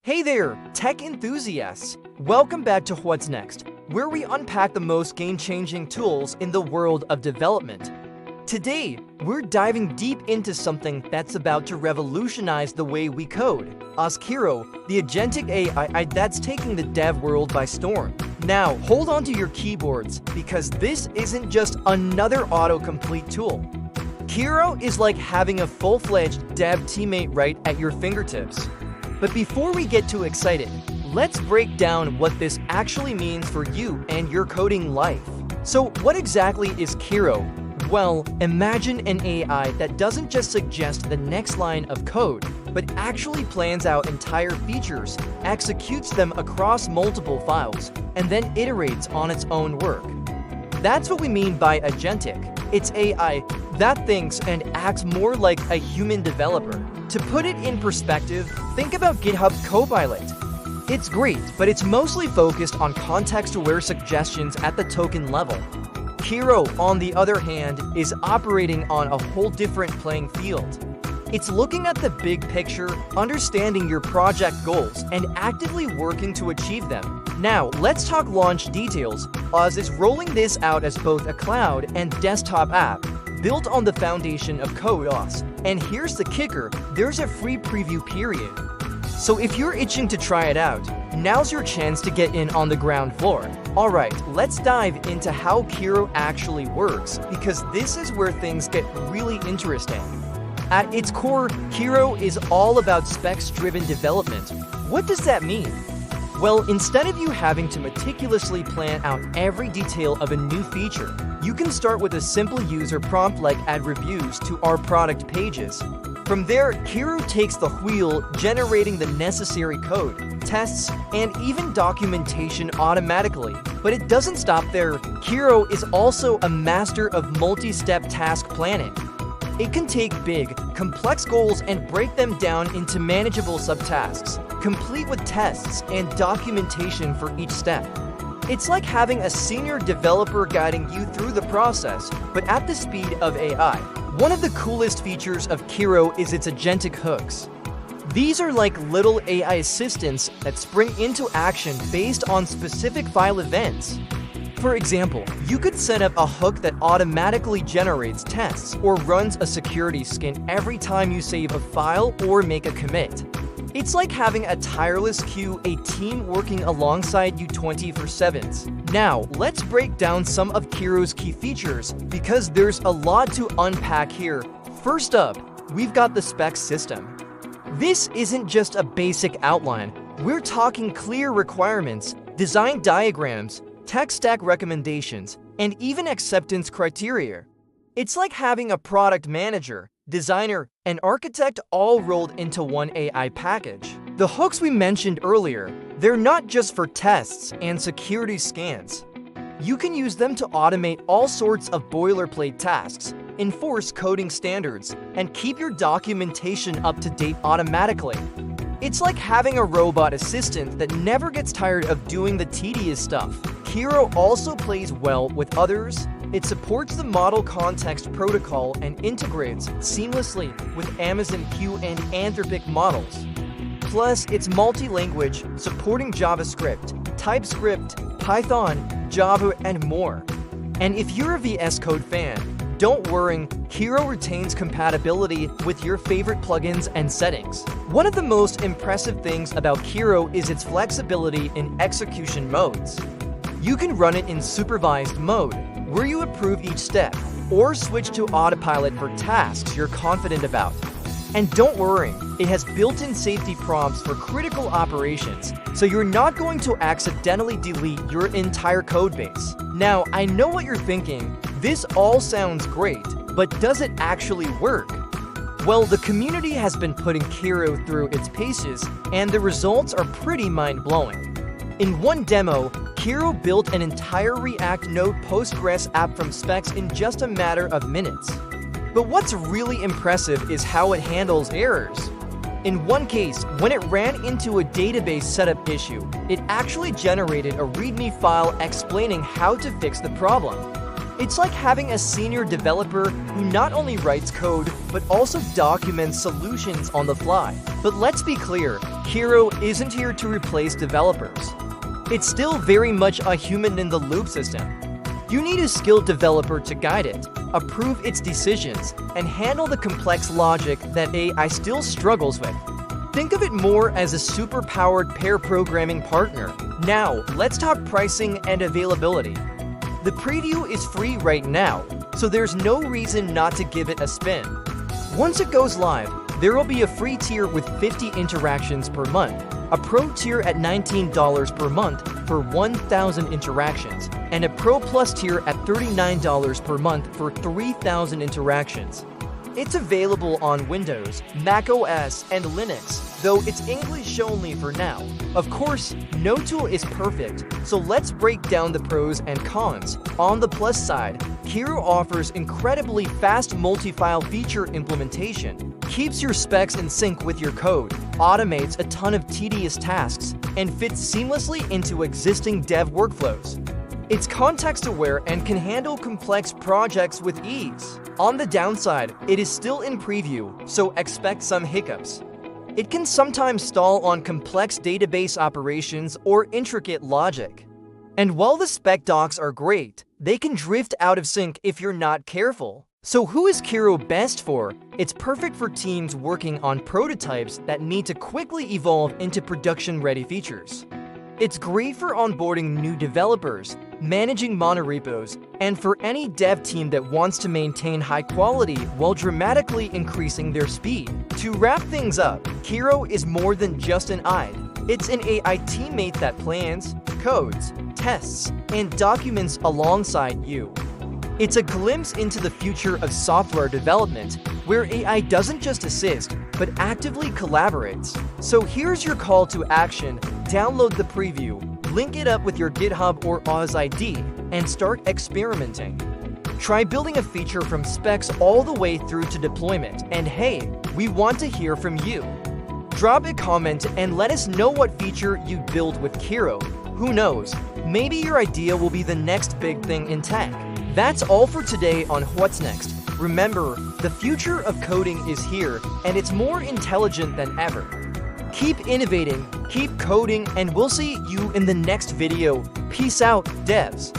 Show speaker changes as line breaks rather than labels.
Hey there, tech enthusiasts! Welcome back to What's Next, where we unpack the most game-changing tools in the world of development. Today, we're diving deep into something that's about to revolutionize the way we code. AWS Kiro, the Agentic AI that's taking the dev world by storm. Now, hold on to your keyboards, because this isn't just another autocomplete tool. Kiro is like having a full-fledged dev teammate right at your fingertips. But before we get too excited, let's break down what this actually means for you and your coding life. So what exactly is Kiro? Well, imagine an AI that doesn't just suggest the next line of code, but actually plans out entire features, executes them across multiple files, and then iterates on its own work. That's what we mean by agentic. It's AI that thinks and acts more like a human developer. To put it in perspective, think about GitHub Copilot. It's great, but it's mostly focused on context-aware suggestions at the token level. Kiro, on the other hand, is operating on a whole different playing field. It's looking at the big picture, understanding your project goals, and actively working to achieve them. Now, let's talk launch details. AWS is rolling this out as both a cloud and desktop app, built on the foundation of CodeOS. And here's the kicker, there's a free preview period. So if you're itching to try it out, now's your chance to get in on the ground floor. Alright, let's dive into how Kiro actually works, because this is where things get really interesting. At its core, Kiro is all about specs-driven development. What does that mean? Well, instead of you having to meticulously plan out every detail of a new feature, you can start with a simple user prompt like add reviews to our product pages. From there, Kiro takes the wheel, generating the necessary code, tests, and even documentation automatically. But it doesn't stop there. Kiro is also a master of multi-step task planning. It can take big, complex goals and break them down into manageable subtasks, complete with tests and documentation for each step. It's like having a senior developer guiding you through the process, but at the speed of AI. One of the coolest features of Kiro is its agentic hooks. These are like little AI assistants that spring into action based on specific file events. For example, you could set up a hook that automatically generates tests or runs a security scan every time you save a file or make a commit. It's like having a tireless queue, a team working alongside you 24/7. Now, let's break down some of Kiro's key features, because there's a lot to unpack here. First up, we've got the spec system. This isn't just a basic outline. We're talking clear requirements, design diagrams, tech stack recommendations, and even acceptance criteria. It's like having a product manager, designer, and architect all rolled into one AI package. The hooks we mentioned earlier, they're not just for tests and security scans. You can use them to automate all sorts of boilerplate tasks, enforce coding standards, and keep your documentation up to date automatically. It's like having a robot assistant that never gets tired of doing the tedious stuff. Kiro also plays well with others. It supports the Model Context Protocol and integrates seamlessly with Amazon Q and Anthropic models. Plus, it's multi-language, supporting JavaScript, TypeScript, Python, Java, and more. And if you're a VS Code fan, don't worry, Kiro retains compatibility with your favorite plugins and settings. One of the most impressive things about Kiro is its flexibility in execution modes. You can run it in supervised mode, where you approve each step, or switch to autopilot for tasks you're confident about. And don't worry, it has built-in safety prompts for critical operations, so you're not going to accidentally delete your entire codebase. Now, I know what you're thinking. This all sounds great, but does it actually work? Well, the community has been putting Kiro through its paces, and the results are pretty mind-blowing. In one demo, Kiro built an entire React Node Postgres app from specs in just a matter of minutes. But what's really impressive is how it handles errors. In one case, when it ran into a database setup issue, it actually generated a README file explaining how to fix the problem. It's like having a senior developer who not only writes code, but also documents solutions on the fly. But let's be clear, Kiro isn't here to replace developers. It's still very much a human-in-the-loop system. You need a skilled developer to guide it, approve its decisions, and handle the complex logic that AI still struggles with. Think of it more as a super-powered pair programming partner. Now, let's talk pricing and availability. The preview is free right now, so there's no reason not to give it a spin. Once it goes live, there will be a free tier with 50 interactions per month, a pro tier at $19 per month for 1,000 interactions, and a Pro Plus tier at $39 per month for 3,000 interactions. It's available on Windows, macOS, and Linux, though it's English only for now. Of course, no tool is perfect, so let's break down the pros and cons. On the plus side, Kiro offers incredibly fast multi-file feature implementation, keeps your specs in sync with your code, automates a ton of tedious tasks, and fits seamlessly into existing dev workflows. It's context-aware and can handle complex projects with ease. On the downside, it is still in preview, so expect some hiccups. It can sometimes stall on complex database operations or intricate logic. And while the spec docs are great, they can drift out of sync if you're not careful. So who is Kiro best for? It's perfect for teams working on prototypes that need to quickly evolve into production-ready features. It's great for onboarding new developers, managing monorepos, and for any dev team that wants to maintain high quality while dramatically increasing their speed. To wrap things up, Kiro is more than just an IDE. It's an AI teammate that plans, codes, tests, and documents alongside you. It's a glimpse into the future of software development, where AI doesn't just assist, but actively collaborates. So here's your call to action. Download the preview, link it up with your GitHub or AWS IDE, and start experimenting. Try building a feature from specs all the way through to deployment, and hey, we want to hear from you. Drop a comment and let us know what feature you'd build with Kiro. Who knows, maybe your idea will be the next big thing in tech. That's all for today on What's Next. Remember, the future of coding is here, and it's more intelligent than ever. Keep innovating, keep coding, and we'll see you in the next video. Peace out, devs.